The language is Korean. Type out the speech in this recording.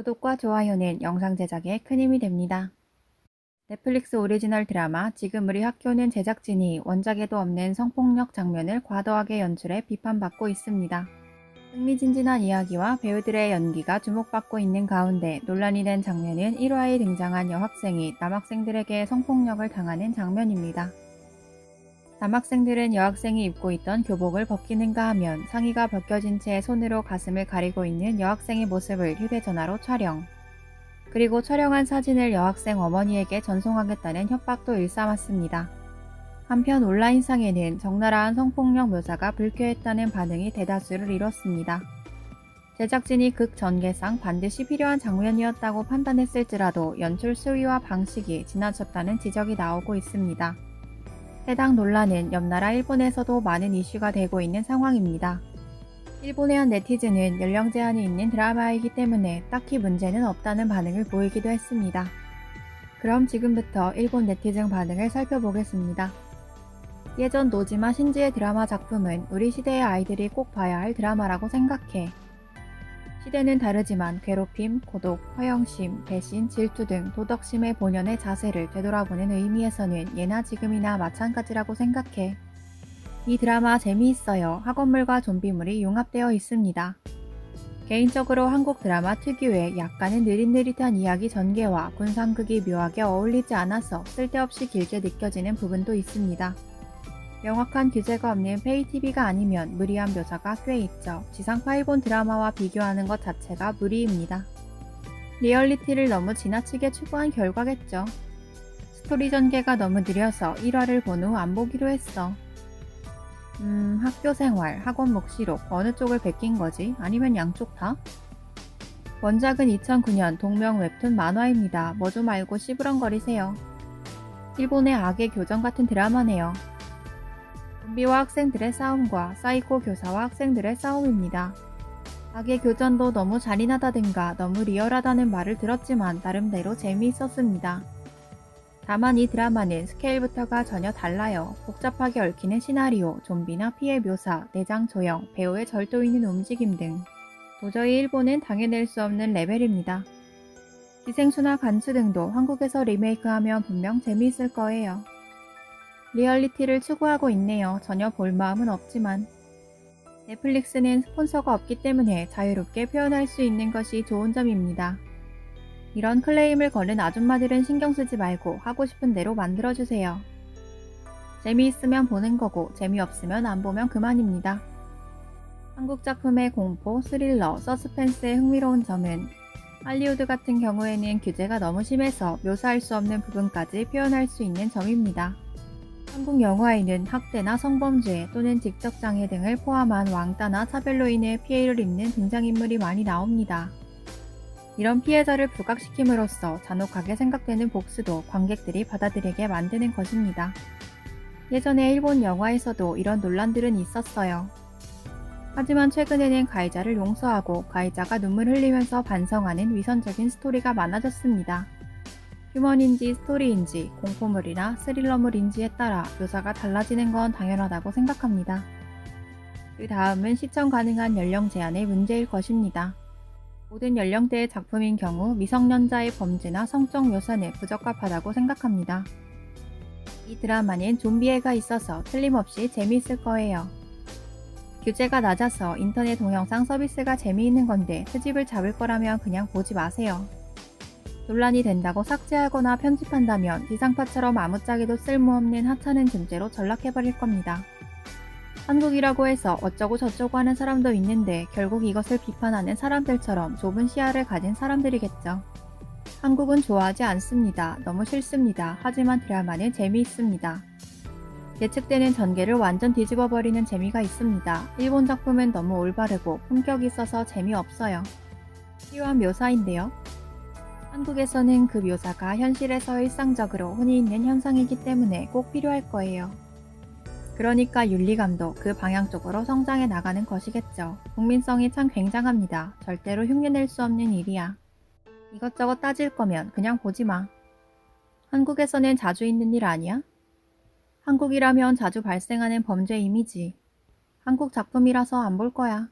구독과 좋아요는 영상 제작에 큰 힘이 됩니다. 넷플릭스 오리지널 드라마 지금 우리 학교는 제작진이 원작에도 없는 성폭력 장면을 과도하게 연출해 비판받고 있습니다. 흥미진진한 이야기와 배우들의 연기가 주목받고 있는 가운데 논란이 된 장면은 1화에 등장한 여학생이 남학생들에게 성폭력을 당하는 장면입니다. 남학생들은 여학생이 입고 있던 교복을 벗기는가 하면 상의가 벗겨진 채 손으로 가슴을 가리고 있는 여학생의 모습을 휴대전화로 촬영. 그리고 촬영한 사진을 여학생 어머니에게 전송하겠다는 협박도 일삼았습니다. 한편 온라인상에는 적나라한 성폭력 묘사가 불쾌했다는 반응이 대다수를 이뤘습니다. 제작진이 극 전개상 반드시 필요한 장면이었다고 판단했을지라도 연출 수위와 방식이 지나쳤다는 지적이 나오고 있습니다. 해당 논란은 옆나라 일본에서도 많은 이슈가 되고 있는 상황입니다. 일본의 한 네티즌은 연령 제한이 있는 드라마이기 때문에 딱히 문제는 없다는 반응을 보이기도 했습니다. 그럼 지금부터 일본 네티즌 반응을 살펴보겠습니다. 예전 노지마 신지의 드라마 작품은 우리 시대의 아이들이 꼭 봐야 할 드라마라고 생각해. 시대는 다르지만 괴롭힘, 고독, 허영심, 배신, 질투 등 도덕심의 본연의 자세를 되돌아보는 의미에서는 예나 지금이나 마찬가지라고 생각해. 이 드라마 재미있어요. 학원물과 좀비물이 융합되어 있습니다. 개인적으로 한국 드라마 특유의 약간은 느릿느릿한 이야기 전개와 군상극이 묘하게 어울리지 않아서 쓸데없이 길게 느껴지는 부분도 있습니다. 명확한 규제가 없는 페이TV가 아니면 무리한 묘사가 꽤 있죠. 지상파 일본 드라마와 비교하는 것 자체가 무리입니다. 리얼리티를 너무 지나치게 추구한 결과겠죠. 스토리 전개가 너무 느려서 1화를 본 후 안 보기로 했어. 학교생활, 학원 묵시록 어느 쪽을 베낀 거지? 아니면 양쪽 다? 원작은 2009년 동명 웹툰 만화입니다. 뭐 좀 알고 씨부렁거리세요. 일본의 악의 교정 같은 드라마네요. 좀비와 학생들의 싸움과 사이코 교사와 학생들의 싸움입니다. 악의 교전도 너무 잔인하다든가 너무 리얼하다는 말을 들었지만 나름대로 재미있었습니다. 다만 이 드라마는 스케일부터가 전혀 달라요. 복잡하게 얽히는 시나리오, 좀비나 피해 묘사, 내장 조형, 배우의 절도 있는 움직임 등 도저히 일본은 당해낼 수 없는 레벨입니다. 기생수나 간수 등도 한국에서 리메이크하면 분명 재미있을 거예요. 리얼리티를 추구하고 있네요. 전혀 볼 마음은 없지만. 넷플릭스는 스폰서가 없기 때문에 자유롭게 표현할 수 있는 것이 좋은 점입니다. 이런 클레임을 거는 아줌마들은 신경 쓰지 말고 하고 싶은 대로 만들어주세요. 재미있으면 보는 거고 재미없으면 안 보면 그만입니다. 한국 작품의 공포, 스릴러, 서스펜스의 흥미로운 점은 할리우드 같은 경우에는 규제가 너무 심해서 묘사할 수 없는 부분까지 표현할 수 있는 점입니다. 한국 영화에는 학대나 성범죄 또는 직접장애 등을 포함한 왕따나 차별로 인해 피해를 입는 등장인물이 많이 나옵니다. 이런 피해자를 부각시킴으로써 잔혹하게 생각되는 복수도 관객들이 받아들이게 만드는 것입니다. 예전에 일본 영화에서도 이런 논란들은 있었어요. 하지만 최근에는 가해자를 용서하고 가해자가 눈물 흘리면서 반성하는 위선적인 스토리가 많아졌습니다. 휴먼인지 스토리인지 공포물이나 스릴러물인지에 따라 묘사가 달라지는 건 당연하다고 생각합니다. 그 다음은 시청 가능한 연령 제한의 문제일 것입니다. 모든 연령대의 작품인 경우 미성년자의 범죄나 성적 묘사는 부적합하다고 생각합니다. 이 드라마는 좀비애가 있어서 틀림없이 재미있을 거예요. 규제가 낮아서 인터넷 동영상 서비스가 재미있는 건데 트집을 잡을 거라면 그냥 보지 마세요. 논란이 된다고 삭제하거나 편집한다면 지상파처럼 아무짝에도 쓸모없는 하찮은 존재로 전락해버릴 겁니다. 한국이라고 해서 어쩌고 저쩌고 하는 사람도 있는데 결국 이것을 비판하는 사람들처럼 좁은 시야를 가진 사람들이겠죠. 한국은 좋아하지 않습니다. 너무 싫습니다. 하지만 드라마는 재미있습니다. 예측되는 전개를 완전 뒤집어버리는 재미가 있습니다. 일본 작품은 너무 올바르고 품격 있어서 재미없어요. 필요한 묘사인데요. 한국에서는 그 묘사가 현실에서 일상적으로 흔히 있는 현상이기 때문에 꼭 필요할 거예요. 그러니까 윤리감도 그 방향 쪽으로 성장해 나가는 것이겠죠. 국민성이 참 굉장합니다. 절대로 흉내낼 수 없는 일이야. 이것저것 따질 거면 그냥 보지 마. 한국에서는 자주 있는 일 아니야? 한국이라면 자주 발생하는 범죄 이미지. 한국 작품이라서 안 볼 거야.